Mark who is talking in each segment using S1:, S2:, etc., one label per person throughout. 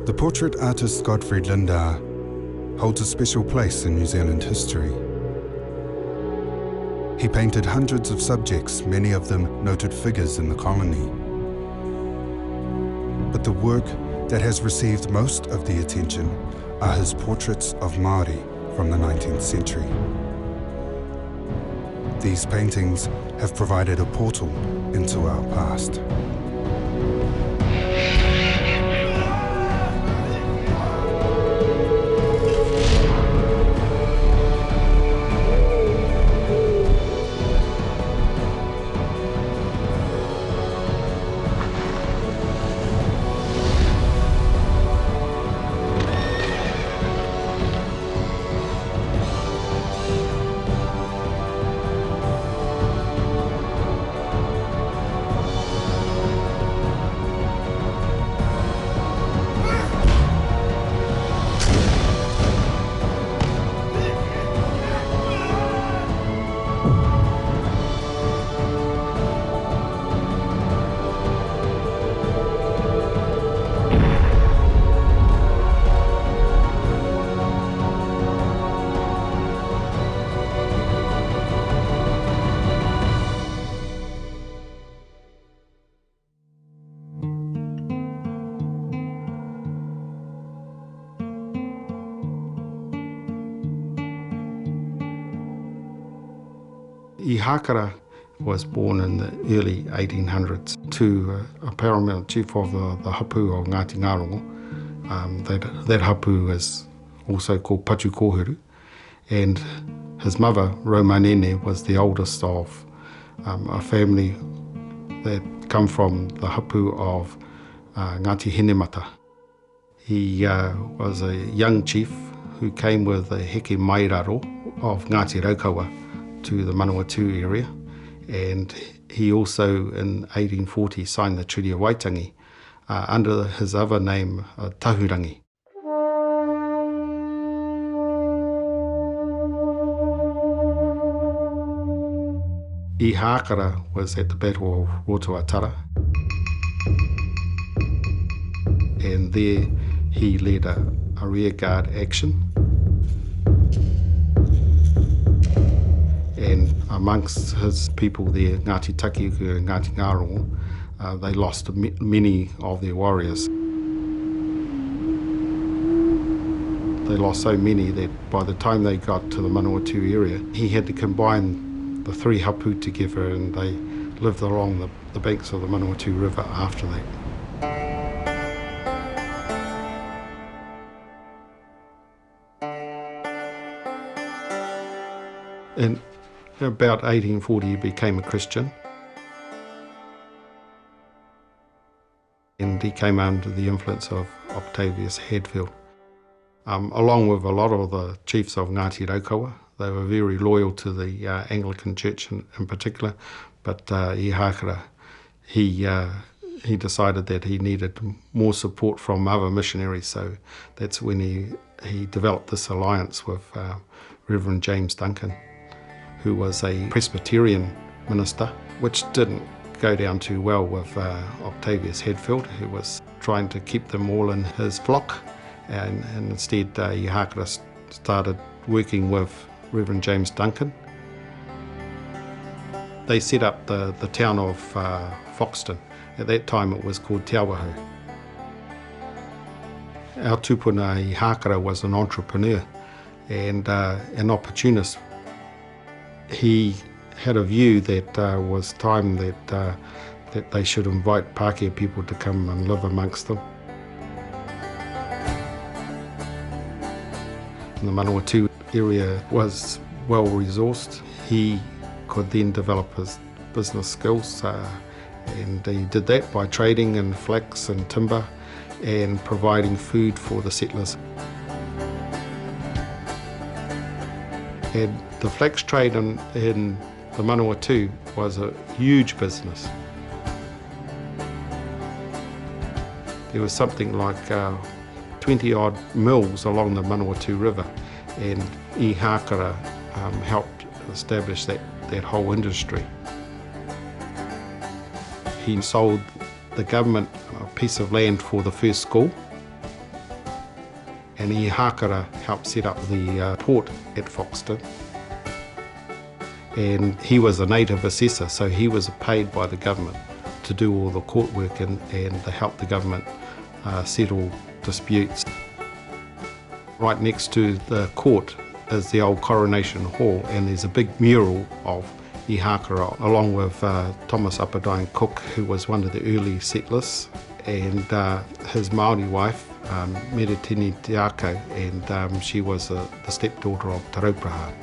S1: The portrait artist Godfrey Lindauer holds a special place in New Zealand history. He painted hundreds of subjects, many of them noted figures in the colony. But the work that has received most of the attention are his portraits of Māori from the 19th century. These paintings have provided a portal into our past.
S2: Ihakara was born in the early 1800s to a paramount chief of the hapu of Ngāti Ngārongo. That hapu is also called Patu Kōhuru, and his mother, Romanene, was the oldest of a family that come from the hapu of Ngāti Henemata. He was a young chief who came with the heke mairaro of Ngāti Raukawa to the Manawatu area, and he also in 1840 signed the Treaty of Waitangi under his other name, Tahurangi. Ihakara was at the Battle of Rotuatara, and there he led a rearguard action. And amongst his people there, Ngāti Takiuku and Ngāti Ngārongo, they lost many of their warriors. They lost so many that by the time they got to the Manawatu area, he had to combine the three hapu together, and they lived along the banks of the Manawatu River after that. In about 1840 he became a Christian, and he came under the influence of Octavius Hadfield. Along with a lot of the chiefs of Ngāti Raukawa, they were very loyal to the Anglican Church in particular, but Ihakara, he decided that he needed more support from other missionaries, so that's when he developed this alliance with Reverend James Duncan, who was a Presbyterian minister, which didn't go down too well with Octavius Hadfield, who was trying to keep them all in his flock, and instead Ihakara started working with Reverend James Duncan. They set up the town of Foxton. At that time it was called Te Awaho. Our tūpuna Ihakara was an entrepreneur and an opportunist. He had a view that was time that they should invite Pākehā people to come and live amongst them. The Manawatu area was well resourced. He could then develop his business skills, and he did that by trading in flax and timber and providing food for the settlers. And the flax trade in the Manawatu was a huge business. There was something like 20-odd mills along the Manawatu River, and Ihakara helped establish that whole industry. He sold the government a piece of land for the first school, and Ihakara helped set up the port at Foxton. And he was a native assessor, so he was paid by the government to do all the court work and to help the government settle disputes. Right next to the court is the old Coronation Hall, and there's a big mural of Ihakara, along with Thomas Upperdyne Cook, who was one of the early settlers, and his Māori wife, Meretini Te Ako, and she was the stepdaughter of Terewai.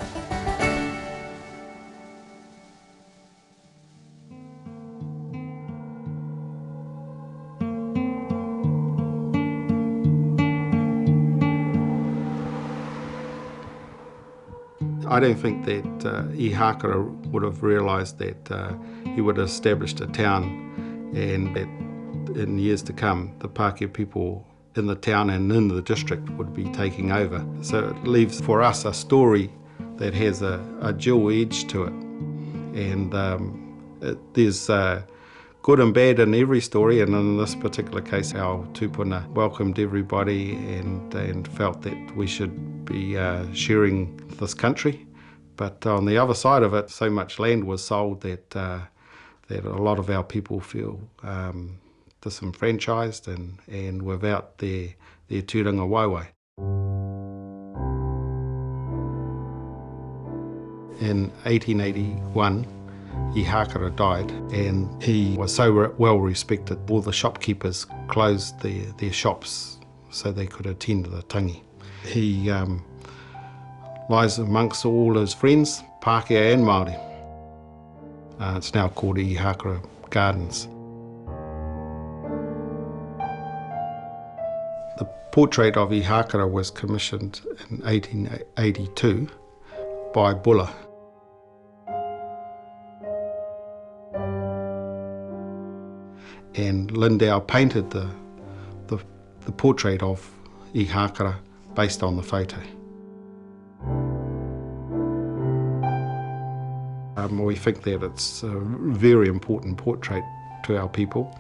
S2: I don't think that Ihakara would have realised that he would have established a town, and that in years to come the Pākehā people in the town and in the district would be taking over. So it leaves for us a story that has a dual edge to it, and there's good and bad in every story, and in this particular case our tūpuna welcomed everybody and felt that we should be sharing this country. But on the other side of it, so much land was sold that a lot of our people feel disenfranchised and without their tūranga waiwai. In 1881, Ihakara died, and he was so well respected, all the shopkeepers closed their shops so they could attend to the tangi. He lies amongst all his friends, Pākehā and Māori. It's now called Ihakara Gardens. The portrait of Ihakara was commissioned in 1882 by Buller. And Lindauer painted the portrait of Ihakara based on the photo. We think that it's a very important portrait to our people,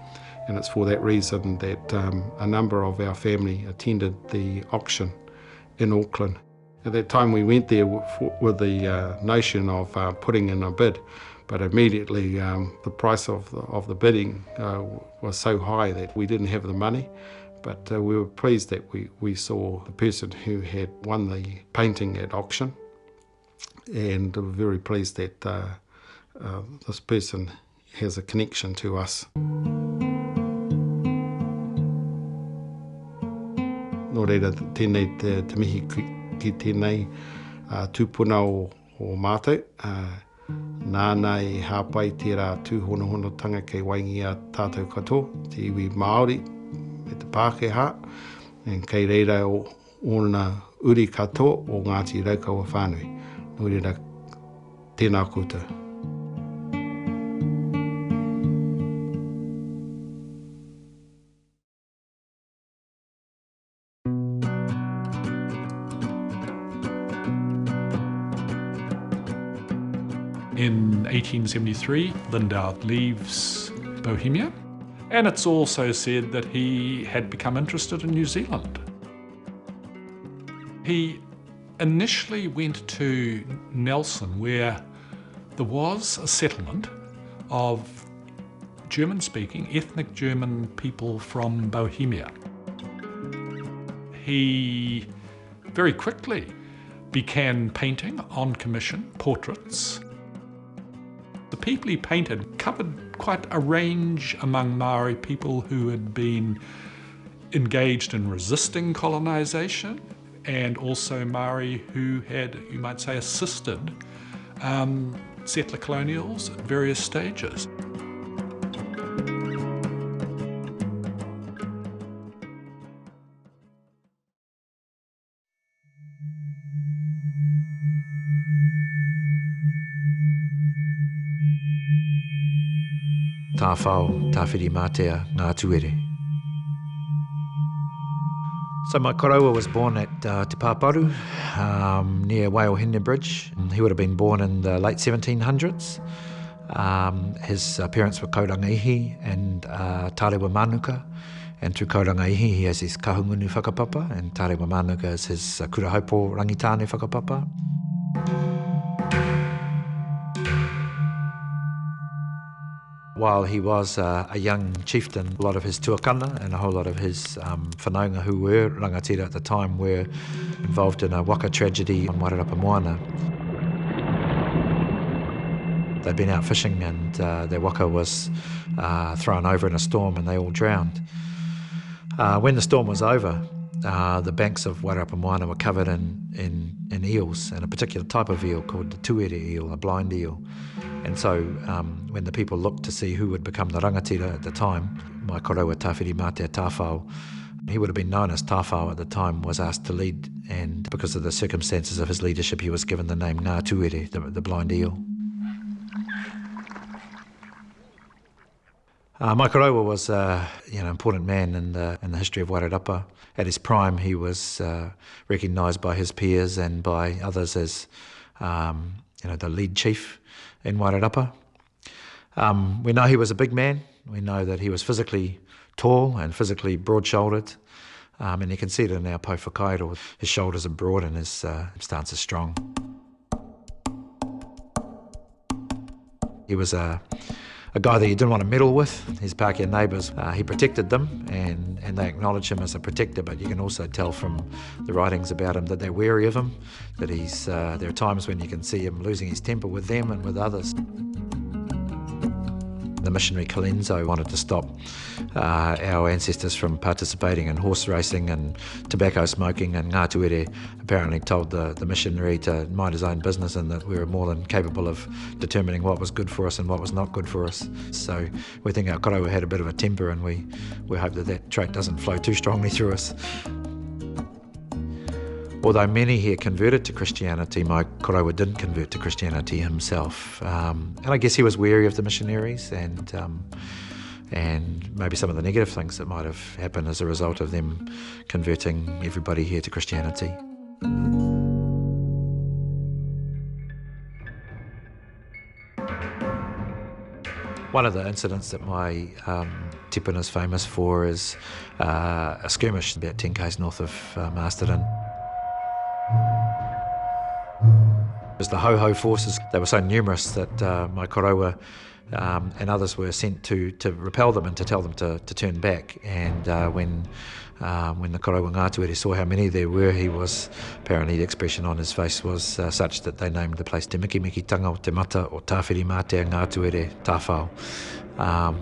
S2: and it's for that reason that a number of our family attended the auction in Auckland. At that time we went there with the notion of putting in a bid, but immediately the price of the bidding was so high that we didn't have the money. But we were pleased that we saw the person who had won the painting at auction, and we're very pleased that this person has a connection to us. Nō reira, tēnei te mihi ki tēnei tūpuna o mātou. Nāna e hāpai tērā tūhonahonotanga kei waingi a tātou katoa, te iwi Māori me te Pākehā, and kei reira o ōna uri katoa o Ngāti Raukawa whānui. Nō reira, tēnā koutou.
S3: In 1873, Lindauer leaves Bohemia, and it's also said that he had become interested in New Zealand. He initially went to Nelson, where there was a settlement of German-speaking, ethnic German people from Bohemia. He very quickly began painting on commission portraits. The people he painted covered quite a range among Māori people who had been engaged in resisting colonisation, and also Māori who had, you might say, assisted settler colonials at various stages.
S4: Tā whao, tā whiri mātea, Ngatuere. So my koroua was born at Te Pāparu, near Waiōhine Bridge. He would have been born in the late 1700s. His parents were Kaurangaihi and Tarewa Manuka, And through Kaurangaihi, he has his kahungunu whakapapa, and Terewai Manuka is his kurahaupo rangitāne whakapapa. While he was a young chieftain, a lot of his tuakana and a whole lot of his whanaunga who were rangatira at the time were involved in a waka tragedy on Wairarapa Moana. They'd been out fishing and their waka was thrown over in a storm and they all drowned. When the storm was over, the banks of Wairarapa Moana were covered in eels, and a particular type of eel called the Tuere eel, a blind eel. And so when the people looked to see who would become the rangatira at the time, my koroua Tawhiri Mātea Tāwhao, he would have been known as Tāwhao at the time, was asked to lead, and because of the circumstances of his leadership, he was given the name Ngatuere, the blind eel. My koroua was an important man in the history of Wairarapa. At his prime, he was recognised by his peers and by others as the lead chief in Wairarapa. We know he was a big man. We know that he was physically tall and physically broad-shouldered. And you can see it in our po whakairo. His shoulders are broad and his stance is strong. He was a guy that you didn't want to meddle with. His Pākehā neighbours, he protected them and they acknowledge him as a protector, but you can also tell from the writings about him that they're wary of him, that there are times when you can see him losing his temper with them and with others. The missionary Kalenzo wanted to stop our ancestors from participating in horse racing and tobacco smoking, and Ngatuere apparently told the missionary to mind his own business and that we were more than capable of determining what was good for us and what was not good for us. So we think our koroua had a bit of a temper, and we hope that trait doesn't flow too strongly through us. Although many here converted to Christianity, my koroua didn't convert to Christianity himself. And I guess he was wary of the missionaries and maybe some of the negative things that might have happened as a result of them converting everybody here to Christianity. One of the incidents that my tūpuna is famous for is a skirmish about 10 k's north of Masterton. It was the Ho-Ho forces. They were so numerous that my koroua and others were sent to repel them and to tell them to turn back. And when the koroua Ngatuere saw how many there were, apparently the expression on his face was such that they named the place Te Mikimiki Tanga o Te Mata o Tawhiri Mātea Ngatuere Tāwhao,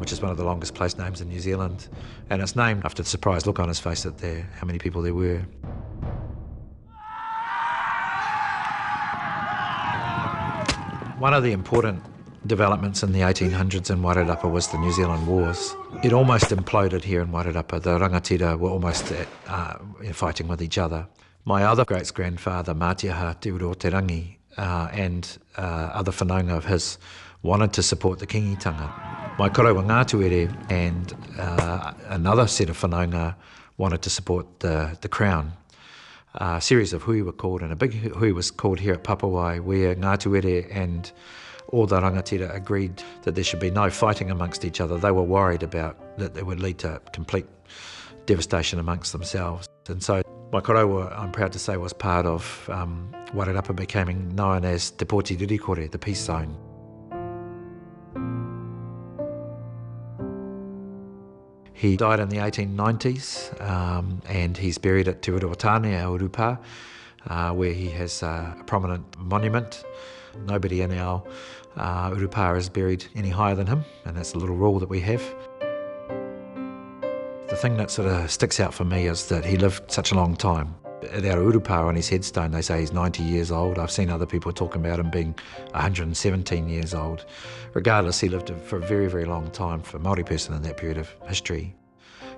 S4: which is one of the longest place names in New Zealand. And it's named after the surprised look on his face at how many people there were. One of the important developments in the 1800s in Wairarapa was the New Zealand Wars. It almost imploded here in Wairarapa. The rangatira were almost fighting with each other. My other great-grandfather, Mātiaha Te Uru o Te Rangi, and other whanaunga of his wanted to support the kingitanga. My koroua Ngatuere and another set of whanaunga wanted to support the crown. A series of hui were called, and a big hui was called here at Papawai, where Ngatuere and all the rangatira agreed that there should be no fighting amongst each other. They were worried about that it would lead to complete devastation amongst themselves. And so my koroua, I'm proud to say, was part of Wairarapa becoming known as Te Pōti Ririkore, the peace zone. He died in the 1890s and he's buried at Te Uruatane, our urupā, where he has a prominent monument. Nobody in our urupā is buried any higher than him, and that's a little rule that we have. The thing that sort of sticks out for me is that he lived such a long time. At our urupā on his headstone, they say he's 90 years old. I've seen other people talking about him being 117 years old. Regardless, he lived for a very, very long time for a Māori person in that period of history.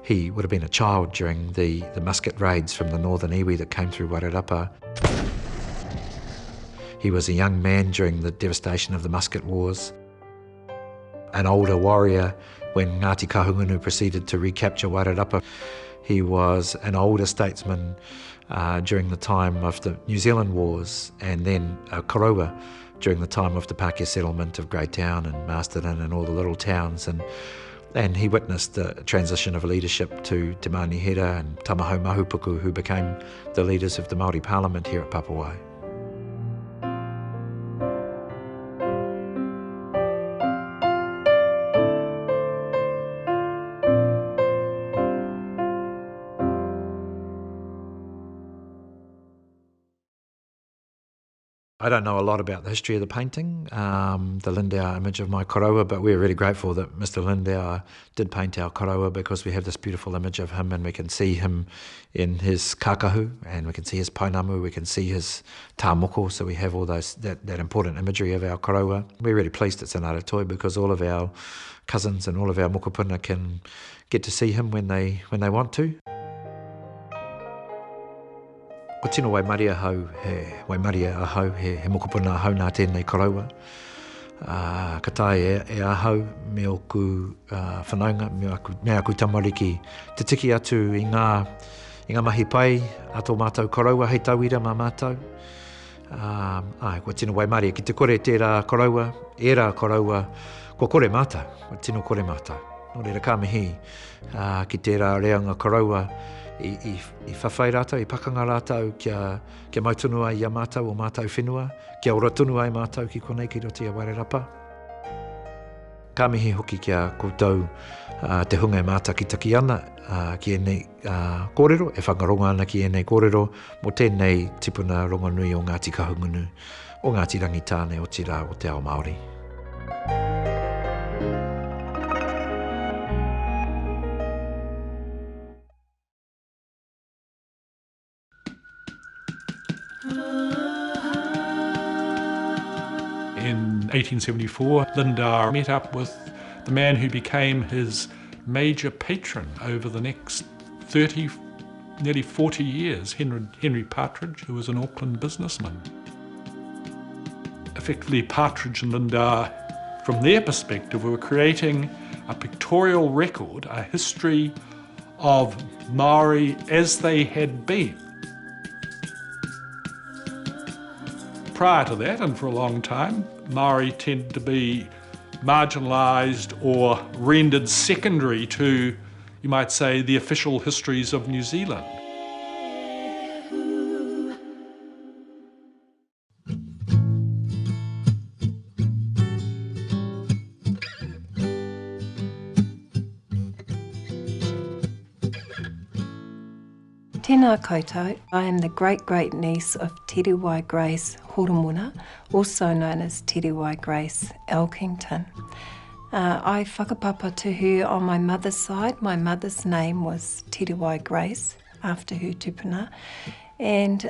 S4: He would have been a child during the musket raids from the northern iwi that came through Wairarapa. He was a young man during the devastation of the musket wars. An older warrior when Ngāti Kahungunu proceeded to recapture Wairarapa. He was an older statesman during the time of the New Zealand Wars, and then a koroua during the time of the Pākehā settlement of Greytown and Masterton and all the little towns. And And he witnessed the transition of leadership to Te Manihera and Tamaho Mahupuku, who became the leaders of the Māori Parliament here at Papawai. I don't know a lot about the history of the painting, the Lindauer image of my koroua, but we're really grateful that Mr. Lindauer did paint our koroua, because we have this beautiful image of him and we can see him in his kakahu, and we can see his painamu, we can see his tāmoko, so we have all that important imagery of our koroua. We're really pleased it's in Aratoi, because all of our cousins and all of our mokopuna can get to see him when they want to. Ko tino waimaria hau, waimaria ahau, he mokopuna ahau nā tēnei koroua. Ka tae e ahau me oku whanaunga, me aku tamariki te tiki atu i ngā mahi pai a tō mātou koroua, hei tauira mā mātou. Ko tino waimaria ki te kore tērā koroua, era koroua, ko kore mātou, ko tino kore mātou. Nō reira ka mihi ki tērā reanga koroua, I whawhai rātou, I pakanga rātou kia mautunua i a mātou o mātou whenua, kia oratunua i mātou ki konei ki roti a Wairarapa. Ka mihi hoki kia koutou te hunga e mātakitaki ana ki enei kōrero, e whangaronga ana ki enei kōrero, mo tēnei tipuna rongonui o Ngāti Kahungunu, o Ngāti Rangitāne o tira o te ao Māori.
S3: In 1874, Lindauer met up with the man who became his major patron over the next 30, nearly 40 years, Henry Partridge, who was an Auckland businessman. Effectively, Partridge and Lindauer, from their perspective, were creating a pictorial record, a history of Māori as they had been. Prior to that, and for a long time, Māori tended to be marginalised or rendered secondary to, you might say, the official histories of New Zealand.
S5: Tēnā koutou, I am the great-great-niece of Terewai Grace Horomona, also known as Terewai Grace Elkington. I whakapapa to her on my mother's side. My mother's name was Terewai Grace, after her tūpuna, and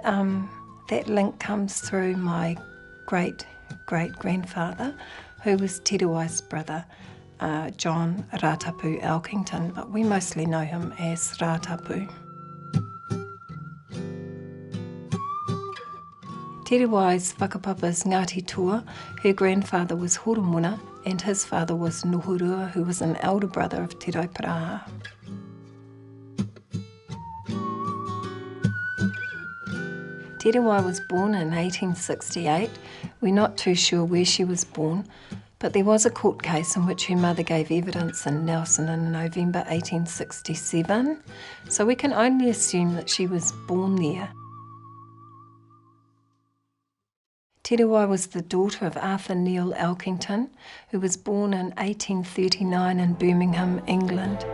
S5: that link comes through my great-great-grandfather, who was Terewai's brother, John Rātapu Elkington, but we mostly know him as Rātapu. Terewai's whakapapa's Ngāti Toa, her grandfather was Horomona and his father was Nohurua, who was an elder brother of Te Rauparaha. Terewai was born in 1868. We're not too sure where she was born, but there was a court case in which her mother gave evidence in Nelson in November 1867, so we can only assume that she was born there. Terewai was the daughter of Arthur Neil Elkington, who was born in 1839 in Birmingham, England.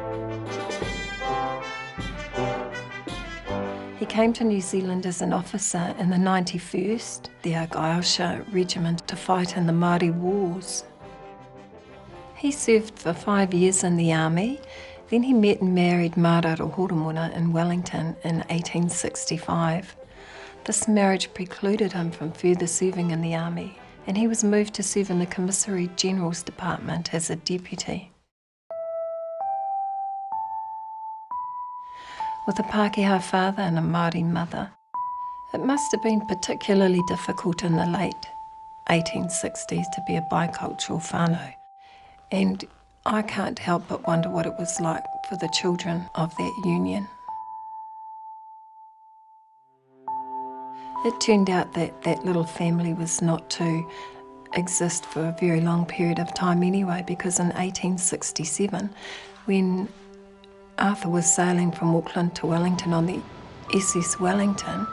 S5: He came to New Zealand as an officer in the 91st, the Ihakara Regiment, to fight in the Māori Wars. He served for 5 years in the army, then he met and married Māraro Horomona in Wellington in 1865. This marriage precluded him from further serving in the army, and he was moved to serve in the Commissary General's Department as a deputy. With a Pākehā father and a Māori mother, it must have been particularly difficult in the late 1860s to be a bicultural whānau, and I can't help but wonder what it was like for the children of that union. It turned out that that little family was not too exist for a very long period of time anyway, because in 1867, when Arthur was sailing from Auckland to Wellington on the SS Wellington,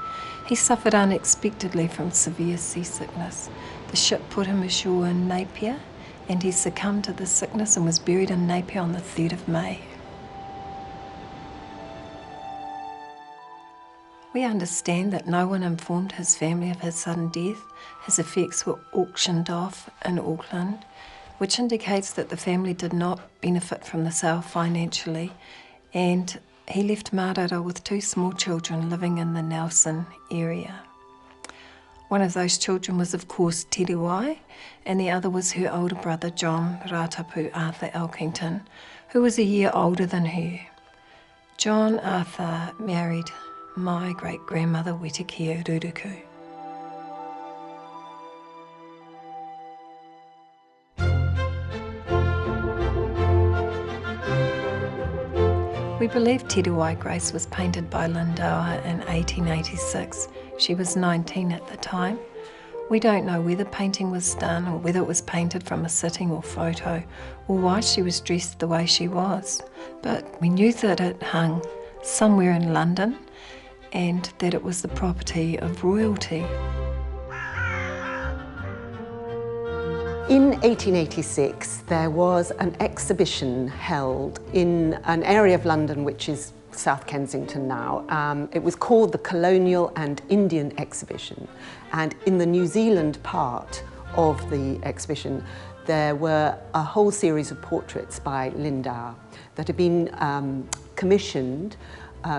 S5: he suffered unexpectedly from severe seasickness. The ship put him ashore in Napier, and he succumbed to the sickness and was buried in Napier on the 3rd of May. We understand that no one informed his family of his sudden death. His effects were auctioned off in Auckland, which indicates that the family did not benefit from the sale financially, and he left Marara with 2 small children living in the Nelson area. One of those children was, of course, Terewai, and the other was her older brother, John Ratapu Arthur Elkington, who was a year older than her. John Arthur married my great-grandmother, Wetikia Ruruku. We believe Terewai Grace was painted by Lindauer in 1886. She was 19 at the time. We don't know whether painting was done or whether it was painted from a sitting or photo, or why she was dressed the way she was. But we knew that it hung somewhere in London and that it was the property of royalty.
S6: In 1886, there was an exhibition held in an area of London which is South Kensington now. It was called the Colonial and Indian Exhibition, and in the New Zealand part of the exhibition there were a whole series of portraits by Lindauer that had been commissioned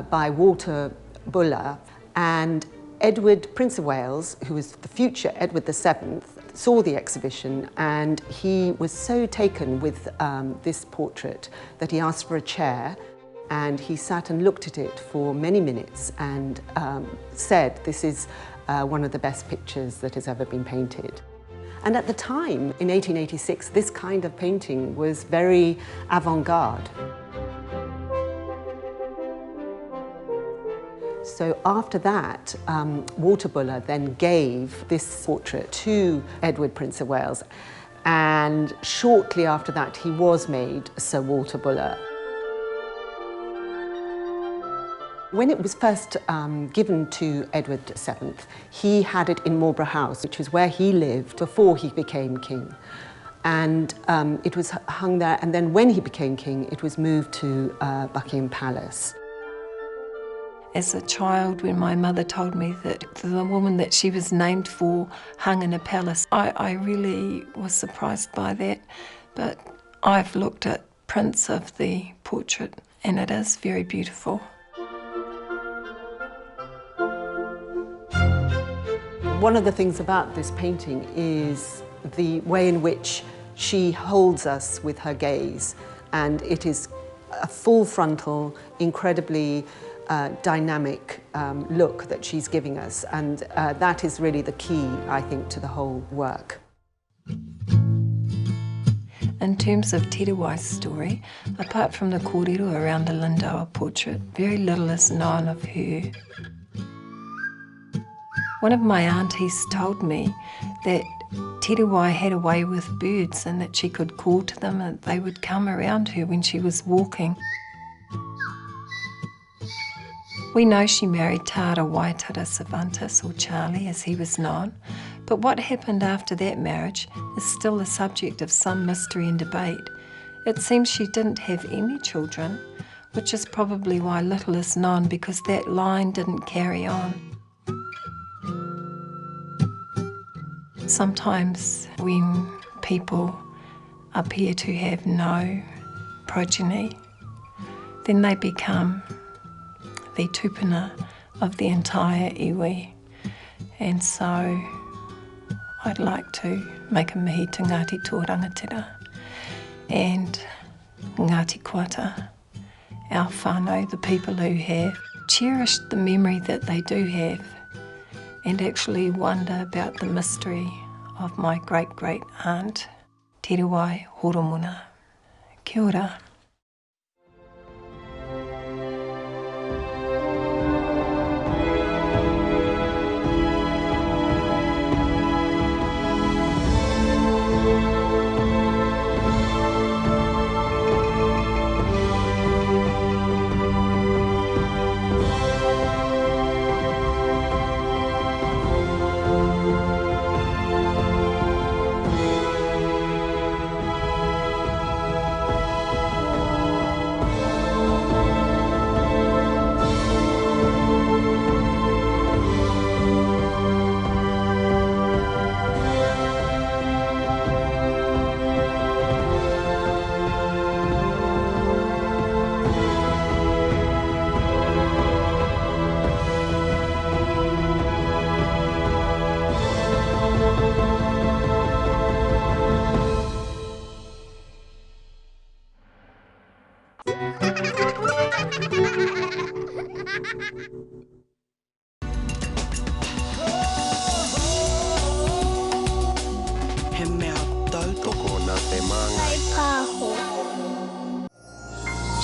S6: by Walter Buller, and Edward, Prince of Wales, who was the future Edward VII, saw the exhibition, and he was so taken with this portrait that he asked for a chair, and he sat and looked at it for many minutes and said, "This is one of the best pictures that has ever been painted." And at the time, in 1886, this kind of painting was very avant-garde. So after that, Walter Buller then gave this portrait to Edward, Prince of Wales, and shortly after that he was made Sir Walter Buller. When it was first given to Edward VII, he had it in Marlborough House, which was where he lived before he became king. And it was hung there, and then when he became king, it was moved to Buckingham Palace.
S5: As a child, when my mother told me that the woman that she was named for hung in a palace, I really was surprised by that. But I've looked at prints of the portrait and it is very beautiful.
S6: One of the things about this painting is the way in which she holds us with her gaze, and it is a full frontal, incredibly dynamic look that she's giving us, and that is really the key, I think, to the whole work.
S5: In terms of Terewai's story, apart from the kōrero around the Lindauer portrait, very little is known of her. One of my aunties told me that Terewai had a way with birds and that she could call to them and they would come around her when she was walking. We know she married Tara Waitara Cervantes, or Charlie as he was known, but what happened after that marriage is still the subject of some mystery and debate. It seems she didn't have any children, which is probably why little is known, because that line didn't carry on. Sometimes when people appear to have no progeny, then they become the tūpuna of the entire iwi. And so I'd like to make a mihi to Ngāti tō rangatira and Ngāti Kuata, our whānau, the people who have cherished the memory that they do have, and actually wonder about the mystery of my great-great aunt, Terewai Horomuna. Kia ora.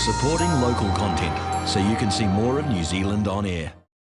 S7: supporting local content so you can see more of New Zealand on air.